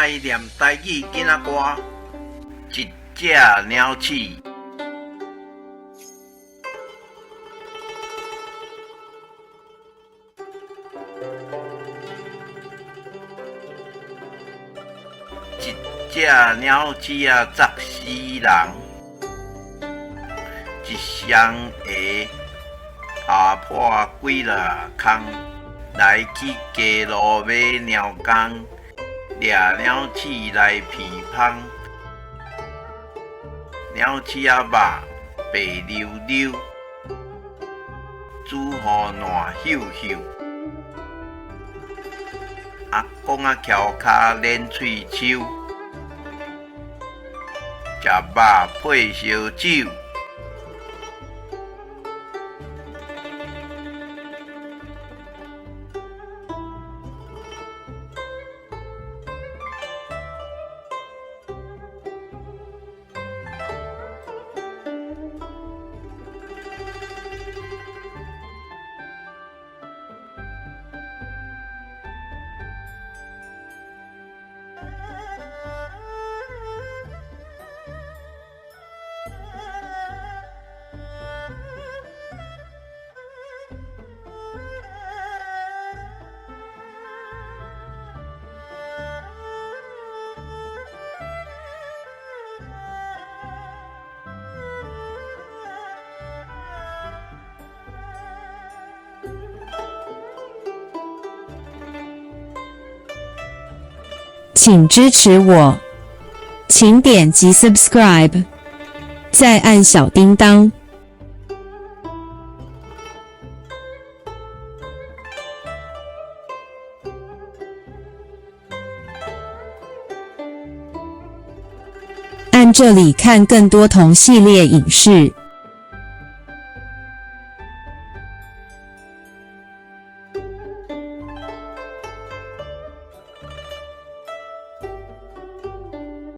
来念台语囡仔歌，一只鸟鼠。一只鸟鼠啊，砸死人。一双鞋打破几落空，来去街路买鸟工，掠鸟鼠来鼻芳。鸟鼠啊肉白溜溜，煮好烂咻咻。阿公啊翘脚练喙手，食肉配烧酒。请支持我，请点击 subscribe， 再按小叮当。按这里看更多同系列影视。